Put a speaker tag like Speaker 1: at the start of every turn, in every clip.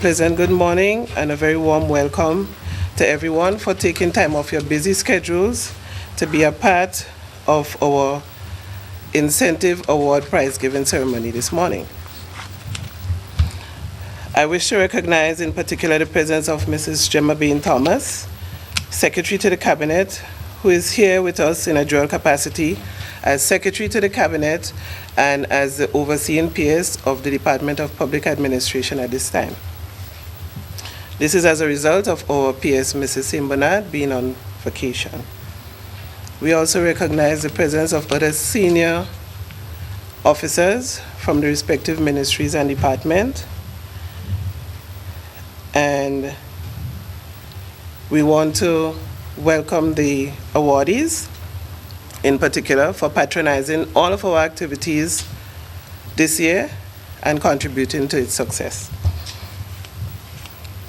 Speaker 1: pleasant good morning and a very warm welcome to everyone for taking time off your busy schedules to be a part of our incentive award prize giving ceremony this morning. I wish to recognize in particular the presence of Mrs. Gemma Bain Thomas, Secretary to the Cabinet, who is here with us in a dual capacity as Secretary to the Cabinet and as the overseeing PS of the Department of Public Administration at this time. This is as a result of our PS, Mrs. St. Bernard, being on vacation. We also recognize the presence of other senior officers from the respective ministries and departments. And we want to welcome the awardees, in particular, for patronizing all of our activities this year and contributing to its success.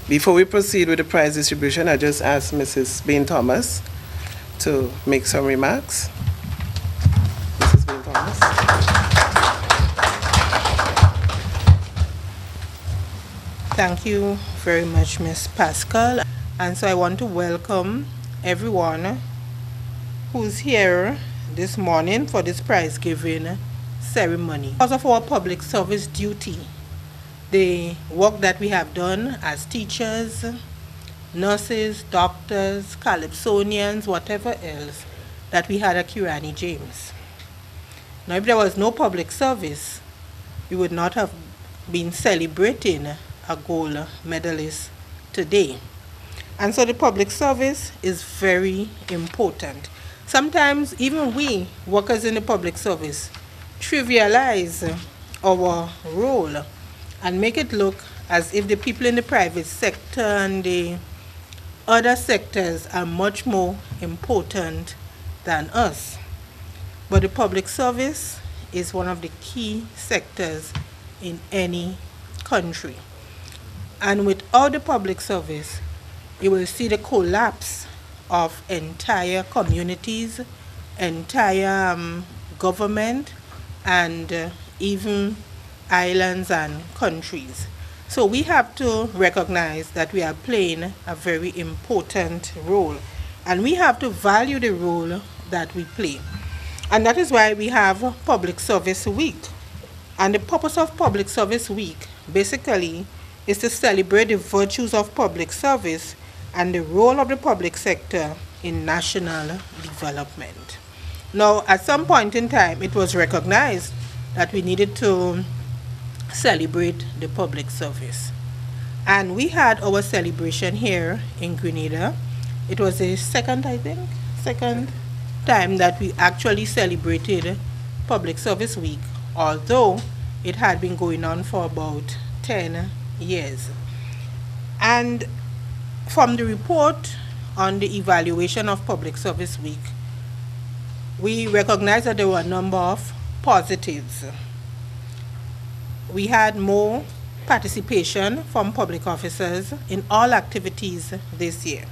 Speaker 1: Before we proceed with the prize distribution, I just ask Mrs. Bain Thomas to make some remarks. Mrs. Bain Thomas.
Speaker 2: Thank you very much, Ms. Pascal. And so I want to welcome everyone who's here this morning for this prize giving ceremony. Because of our public service duty, the work that we have done as teachers, nurses, doctors, calypsonians, whatever else that we had at Kirani James. Now, if there was no public service, we would not have been celebrating a gold medalist today. And so the public service is very important. Sometimes even we, workers in the public service, trivialize our role and make it look as if the people in the private sector and the other sectors are much more important than us. But the public service is one of the key sectors in any country. And without the public service, you will see the collapse of entire communities, entire government, and even islands and countries. So we have to recognize that we are playing a very important role, and we have to value the role that we play. And that is why we have Public Service Week. And the purpose of Public Service Week basically is to celebrate the virtues of public service and the role of the public sector in national development. Now, at some point in time, it was recognized that we needed to celebrate the public service. And we had our celebration here in Grenada. It was the second time that we actually celebrated Public Service Week, although it had been going on for about 10 years. And from the report on the evaluation of Public Service Week, we recognize that there were a number of positives. We had more participation from public officers in all activities this year.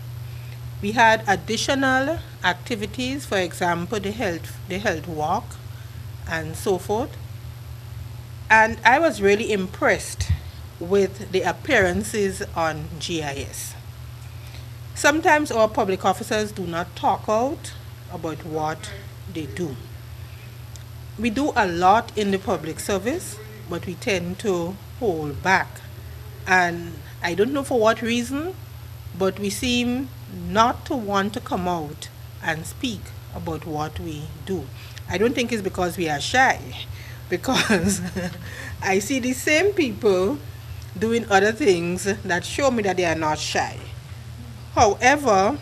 Speaker 2: We had additional activities, for example, the health walk and so forth. And I was really impressed with the appearances on GIS. Sometimes our public officers do not talk out about what they do. We do a lot in the public service, but we tend to hold back. And I don't know for what reason, but we seem not to want to come out and speak about what we do. I don't think it's because we are shy, because I see the same people doing other things that show me that they are not shy. However,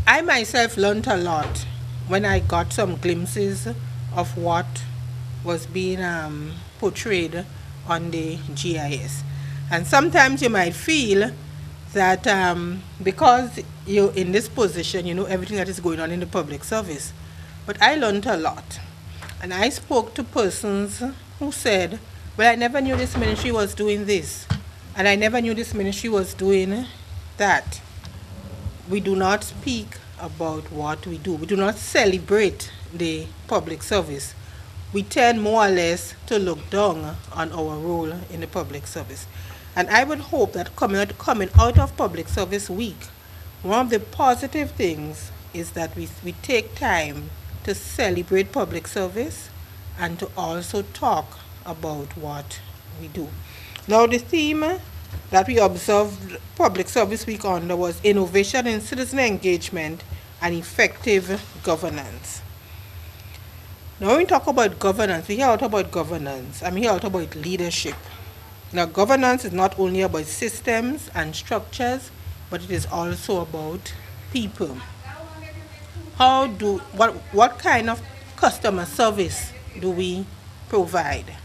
Speaker 2: I myself learned a lot when I got some glimpses of what was being portrayed on the GIS. And sometimes you might feel that because you're in this position, you know everything that is going on in the public service. But I learned a lot. And I spoke to persons who said, well, I never knew this ministry was doing this, and I never knew this ministry was doing that. We do not speak about what we do. We do not celebrate the public service. we tend more or less to look down on our role in the public service. And I would hope that coming out of Public Service Week, one of the positive things is that we take time to celebrate public service and to also talk about what we do. Now, the theme that we observed Public Service Week under was innovation in citizen engagement and effective governance. Now, when we talk about governance, we hear a lot about governance, and we hear a lot about leadership. Now, governance is not only about systems and structures, but it is also about people. What kind of customer service do we provide?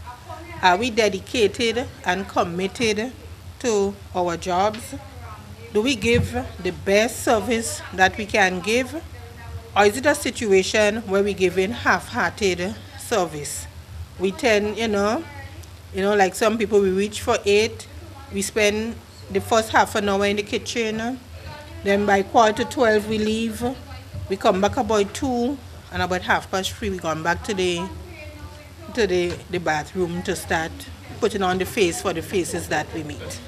Speaker 2: Are we dedicated and committed to our jobs? Do we give the best service that we can give? Or is it a situation where we give in half-hearted service? We tend, like some people, we reach for 8, we spend the first half an hour in the kitchen, then by 11:45 we leave, we come back about 2, and about 3:30 we come back to the bathroom to start putting on the face for the faces that we meet.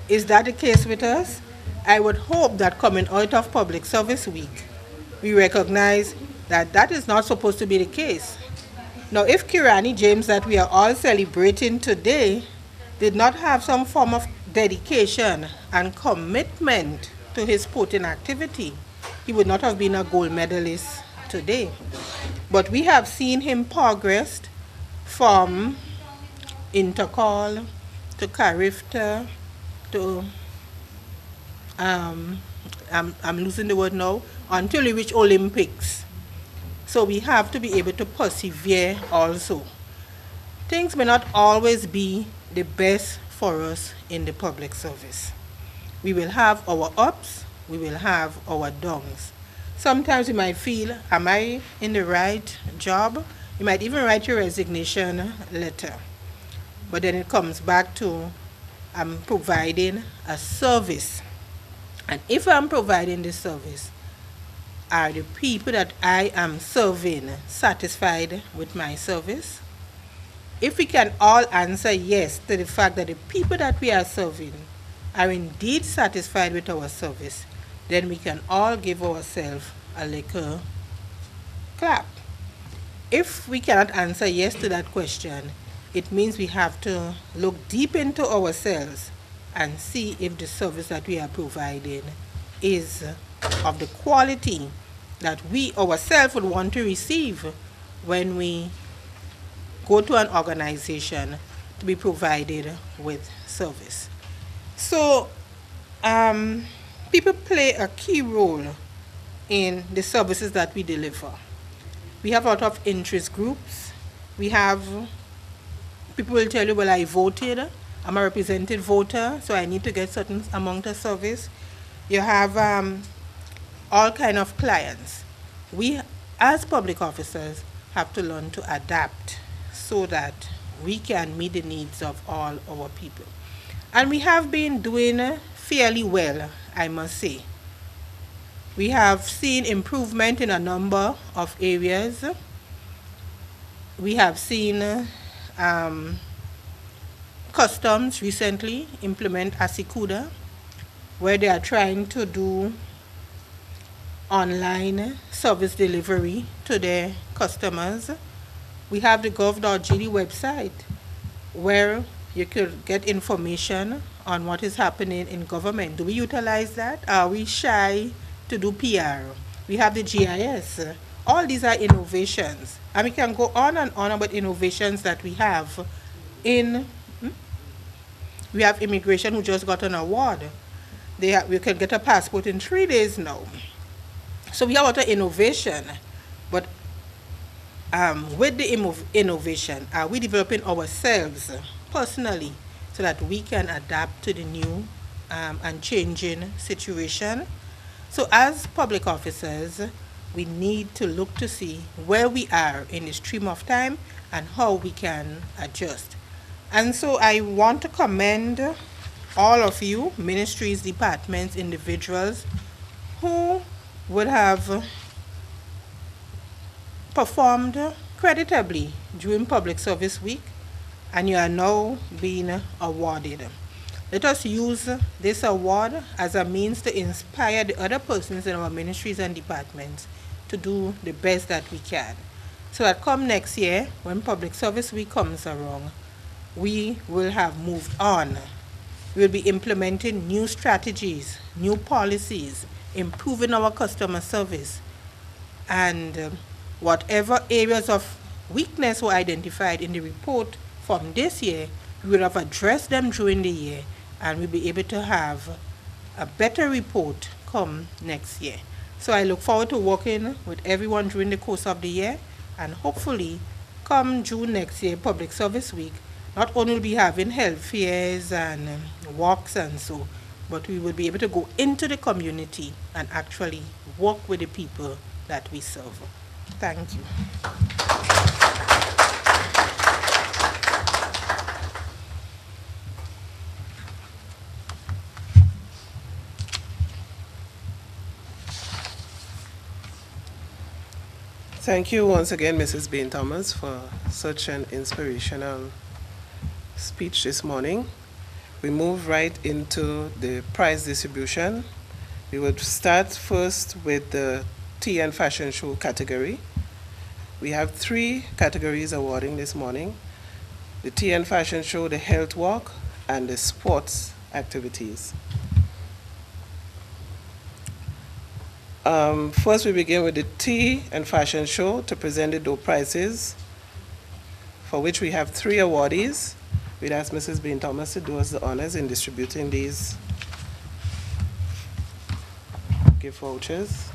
Speaker 2: Is that the case with us? I would hope that coming out of Public Service Week, we recognize that that is not supposed to be the case. Now, if Kirani James that we are all celebrating today did not have some form of dedication and commitment to his sporting activity, he would not have been a gold medalist today. But we have seen him progress from intercall to carifta to I'm losing the word now, until we reach Olympics. So we have to be able to persevere also. Things may not always be the best for us in the public service. We will have our ups, we will have our downs. Sometimes you might feel, am I in the right job? You might even write your resignation letter. But then it comes back to, I'm providing a service. And if I'm providing this service, are the people that I am serving satisfied with my service? If we can all answer yes to the fact that the people that we are serving are indeed satisfied with our service, then we can all give ourselves a little clap. If we cannot answer yes to that question, it means we have to look deep into ourselves and see if the service that we are providing is of the quality that we ourselves would want to receive when we go to an organization to be provided with service. So, people play a key role in the services that we deliver. We have a lot of interest groups. We have, people will tell you, well, I voted, I'm a represented voter, so I need to get certain amount of service. You have all kind of clients. We, as public officers, have to learn to adapt so that we can meet the needs of all our people. And we have been doing fairly well, I must say. We have seen improvement in a number of areas. We have seen Customs recently implement Asikuda, where they are trying to do online service delivery to their customers. We have the gov.gd website, where you could get information on what is happening in government. Do we utilize that? Are we shy to do PR? We have the GIS. All these are innovations. And we can go on and on about innovations that we have in. We have immigration who just got an award. We can get a passport in 3 days now. So we have a lot of innovation. But with the innovation, are we developing ourselves personally so that we can adapt to the new and changing situation? So as public officers, we need to look to see where we are in the stream of time and how we can adjust. And so I want to commend all of you, ministries, departments, individuals, who would have performed creditably during Public Service Week, and you are now being awarded. Let us use this award as a means to inspire the other persons in our ministries and departments to do the best that we can. So that come next year, when Public Service Week comes around, we will have moved on. We'll be implementing new strategies, new policies, improving our customer service, and whatever areas of weakness were identified in the report from this year, we will have addressed them during the year, and we'll be able to have a better report come next year. So I look forward to working with everyone during the course of the year, and hopefully come June next year, Public Service Week, not only will be having health fairs and walks and so, but we will be able to go into the community and actually work with the people that we serve. Thank you.
Speaker 1: Thank you once again, Mrs. Bain Thomas, for such an inspirational speech this morning. We move right into the prize distribution. We would start first with the tea and fashion show category. We have 3 categories awarding this morning: the tea and fashion show, the health walk, and the sports activities. First, we begin with the tea and fashion show to present the door prizes, for which we have 3 awardees. We'd ask Mrs. Bain Thomas to do us the honors in distributing these gift vouchers.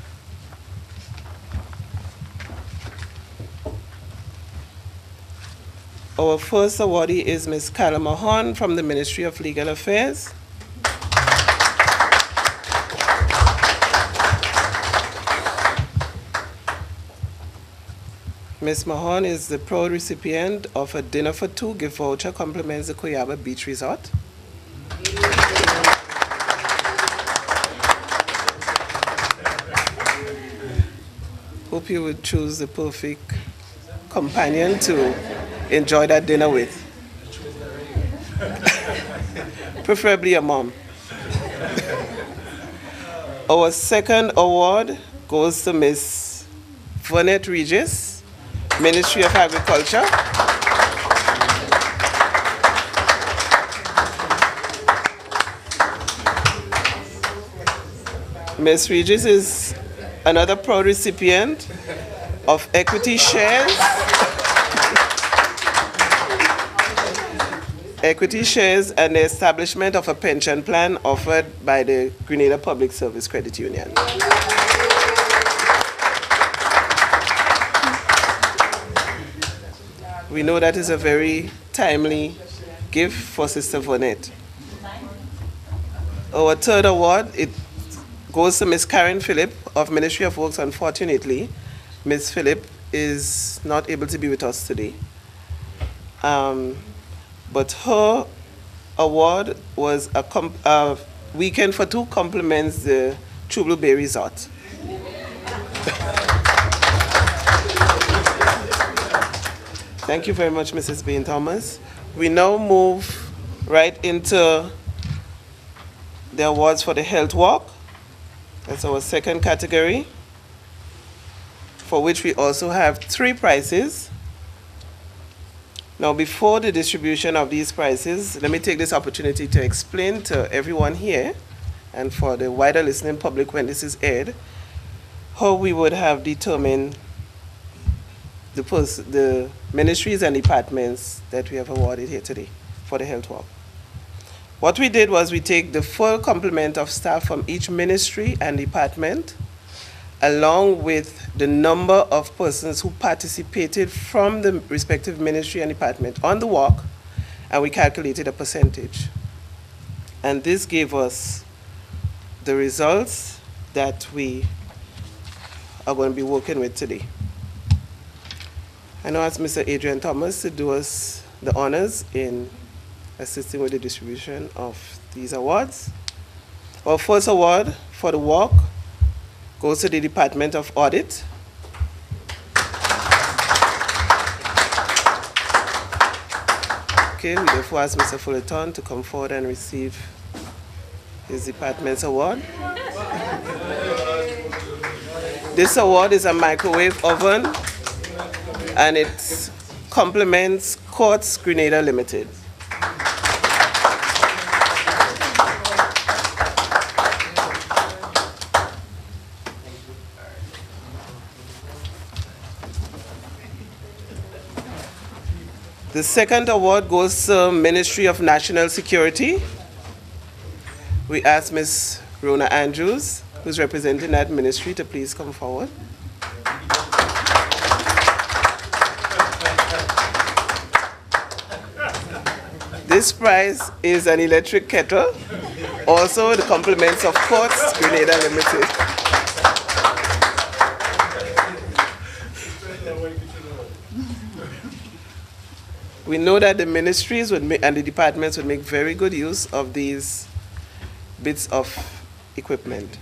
Speaker 1: Our first awardee is Ms. Carla Mahon from the Ministry of Legal Affairs. Ms. Mahon is the proud recipient of a dinner for 2 gift voucher, compliments the Koyaba Beach Resort. Hope you would choose the perfect companion to enjoy that dinner with. Preferably a mom. Our second award goes to Ms. Vonette Regis, Ministry of Agriculture. Ms. Regis is another proud recipient of equity shares. Equity shares and the establishment of a pension plan offered by the Grenada Public Service Credit Union. We know that is a very timely gift for Sister Vonette. Our third award, it goes to Ms. Karen Phillip of Ministry of Works. Unfortunately, Ms. Phillip is not able to be with us today. But her award was a weekend for 2 compliments the True Blue Bay Resort. Thank you very much, Mrs. Bain Thomas. We now move right into the awards for the health walk. That's our second category, for which we also have 3 prizes. Now, before the distribution of these prizes, let me take this opportunity to explain to everyone here and for the wider listening public when this is aired, how we would have determined the ministries and departments that we have awarded here today for the health walk. What we did was we take the full complement of staff from each ministry and department, along with the number of persons who participated from the respective ministry and department on the walk, and we calculated a percentage. And this gave us the results that we are going to be working with today. I now ask Mr. Adrian Thomas to do us the honors in assisting with the distribution of these awards. Our first award for the walk goes to the Department of Audit. Okay, we therefore ask Mr. Fullerton to come forward and receive his department's award. This award is a microwave oven and it complements Quartz Grenada Limited. The second award goes to Ministry of National Security. We ask Ms. Rona Andrews, who's representing that ministry, to please come forward. This prize is an electric kettle, also the compliments of Quartz Grenada Limited. We know that the ministries and the departments would make very good use of these bits of equipment.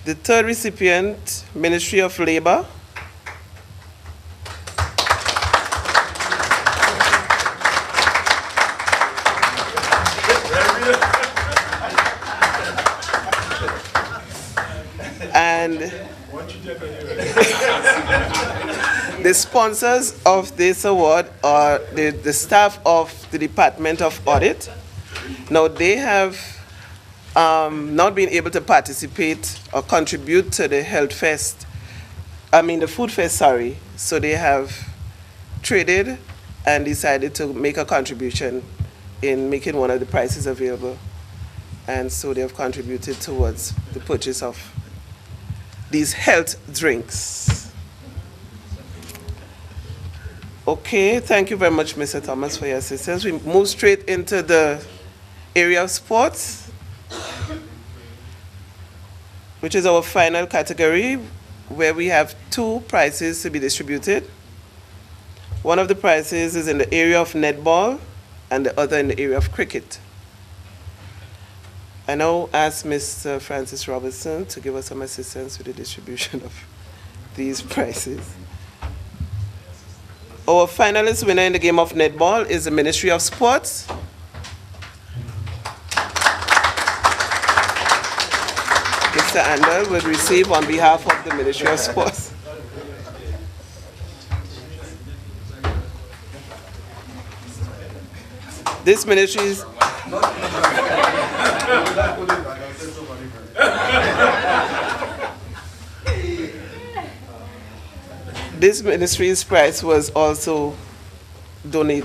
Speaker 1: The third recipient, Ministry of Labor. And the sponsors of this award are the staff of the Department of Audit. Now, they have not been able to participate or contribute to the the food fest, sorry. So they have traded and decided to make a contribution in making one of the prizes available. And so they have contributed towards the purchase of these health drinks. Okay, thank you very much, Mr. Thomas, for your assistance. We move straight into the area of sports, which is our final category, where we have 2 prizes to be distributed. One of the prizes is in the area of netball and the other in the area of cricket. I now ask Mr. Francis Robertson to give us some assistance with the distribution of these prizes. Our finalist winner in the game of netball is the Ministry of Sports. Mr. Andel will receive on behalf of the Ministry of Sports. This ministry's This ministry's prize was also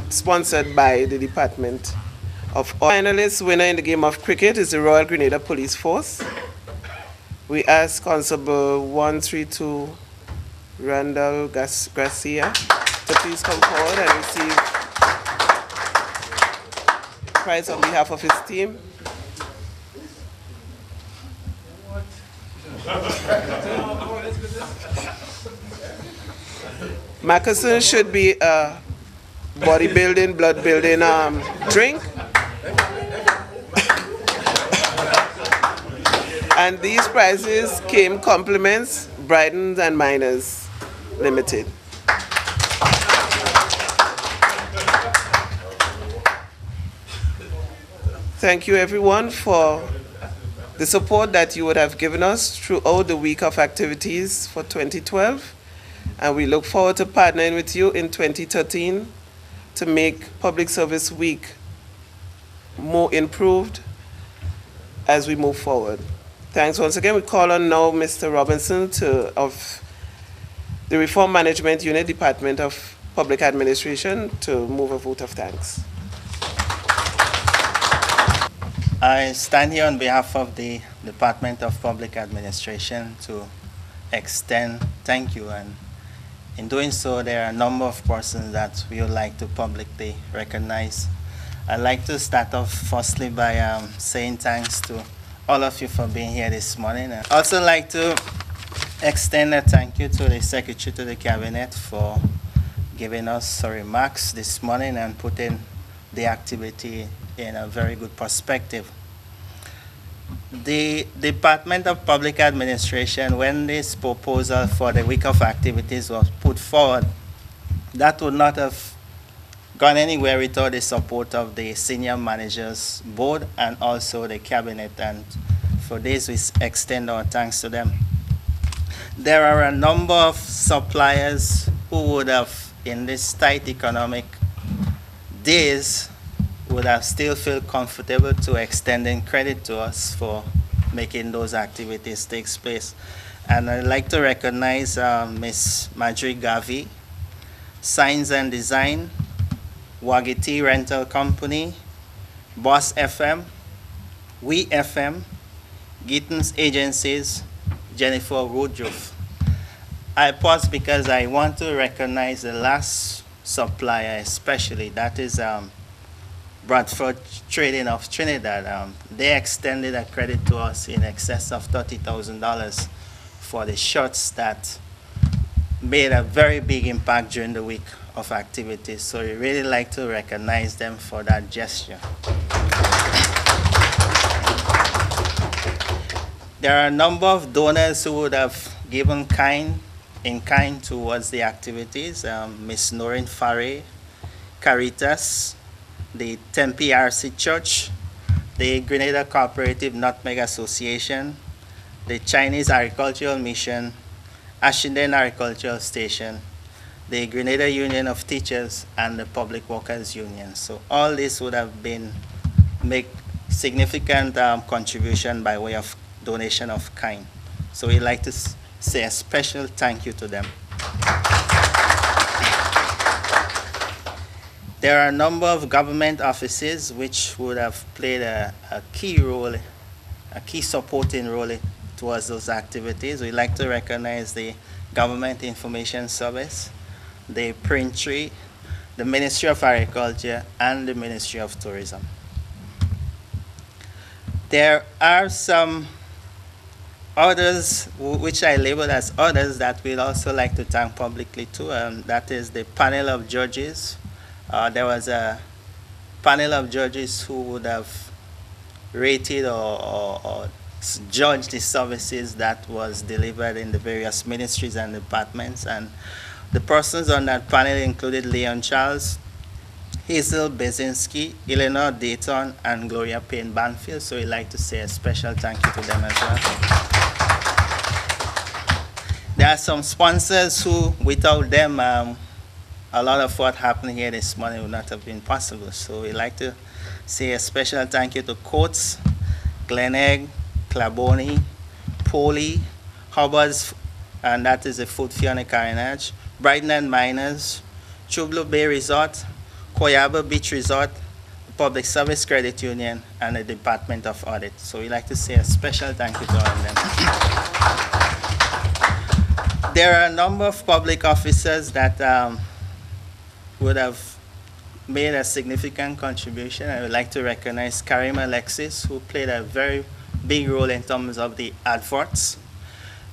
Speaker 1: sponsored by the Department of Finalist winner in the game of cricket is the Royal Grenada Police Force. We ask Constable 132 Randall Garcia to please come forward and receive the prize on behalf of his team. Mackerson should be a bodybuilding, blood building drink. And these prizes came compliments, Bryden and Miners Limited. Thank you everyone for the support that you would have given us throughout the week of activities for 2012. And we look forward to partnering with you in 2013 to make Public Service Week more improved as we move forward. Thanks once again. We call on now Mr. Robinson of the Reform Management Unit, Department of Public Administration, to move a vote of thanks.
Speaker 3: I stand here on behalf of the Department of Public Administration to extend thank you, and in doing so, there are a number of persons that we would like to publicly recognize. I'd like to start off firstly by saying thanks to all of you for being here this morning. I'd also like to extend a thank you to the Secretary to the Cabinet for giving us some remarks this morning and putting the activity in a very good perspective. The Department of Public Administration, when this proposal for the week of activities was put forward, that would not have gone anywhere without the support of the senior managers board and also the cabinet, and for this we extend our thanks to them. There are a number of suppliers who would have, in this tight economic days, would have still feel comfortable to extending credit to us for making those activities take place. And I'd like to recognize Ms. Marjorie Gavi, Signs and Design, Wagiti Rental Company, Boss FM, We FM, Gittins Agencies, Jennifer Woodruff. I pause because I want to recognize the last supplier especially, that is Bradford Trading of Trinidad. They extended a credit to us in excess of $30,000 for the shirts that made a very big impact during the week of activities. So we really like to recognize them for that gesture. There are a number of donors who would have given in kind towards the activities. Ms. Noreen Farre, Caritas, the Tempe RC Church, the Grenada Cooperative Nutmeg Association, the Chinese Agricultural Mission, Ashinden Agricultural Station, the Grenada Union of Teachers, and the Public Workers Union. So all this would have been make significant contribution by way of donation of kind. So we'd like to say a special thank you to them. There are a number of government offices which would have played a key role, a key supporting role towards those activities. We'd like to recognize the Government Information Service, the Printry, the Ministry of Agriculture, and the Ministry of Tourism. There are some others, which I label as others, that we'd also like to thank publicly too. That is the panel of judges. There was a panel of judges who would have rated or judged the services that was delivered in the various ministries and departments. And the persons on that panel included Leon Charles, Hazel Bezinski, Eleanor Dayton, and Gloria Payne Banfield. So we'd like to say a special thank you to them as well. There are some sponsors who, without them, a lot of what happened here this morning would not have been possible. So we'd like to say a special thank you to Coates, Glenegg, Claboni, Poli, Hubbard's, and that is the food fair on the Carenage, Brighton and Miners, Chublo Bay Resort, Koyaba Beach Resort, the Public Service Credit Union, and the Department of Audit. So we'd like to say a special thank you to all of them. There are a number of public officers that would have made a significant contribution. I would like to recognize Karim Alexis, who played a very big role in terms of the adverts.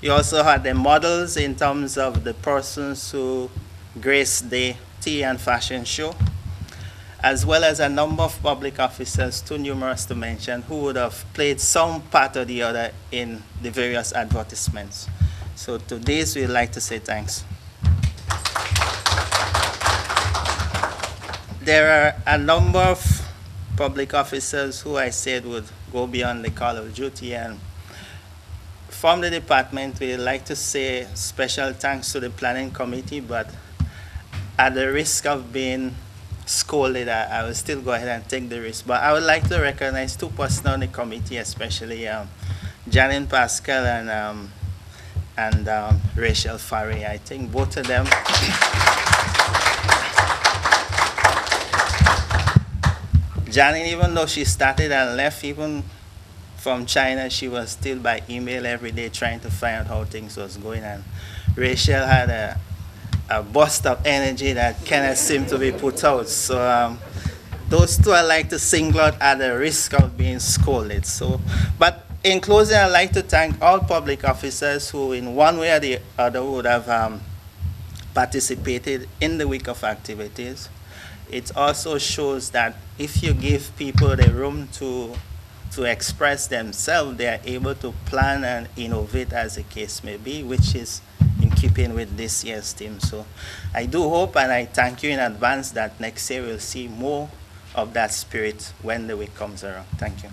Speaker 3: You also had the models in terms of the persons who graced the tea and fashion show, as well as a number of public officers, too numerous to mention, who would have played some part or the other in the various advertisements. So to this, we'd like to say thanks. There are a number of public officers who I said would go beyond the call of duty, and from the department, we'd like to say special thanks to the planning committee, but at the risk of being scolded, I will still go ahead and take the risk. But I would like to recognize two persons on the committee, especially Janine Pascal and Rachel Farre. I think both of them Janine, even though she started and left, even from China, she was still by email every day trying to find out how things was going. And Rachel had a burst of energy that cannot seem to be put out. So those two I like to single out at the risk of being scolded. So, but in closing, I'd like to thank all public officers who in one way or the other would have participated in the week of activities. It also shows that if you give people the room to express themselves, they are able to plan and innovate as the case may be, which is in keeping with this year's theme. So I do hope and I thank you in advance that next year we'll see more of that spirit when the week comes around. Thank you.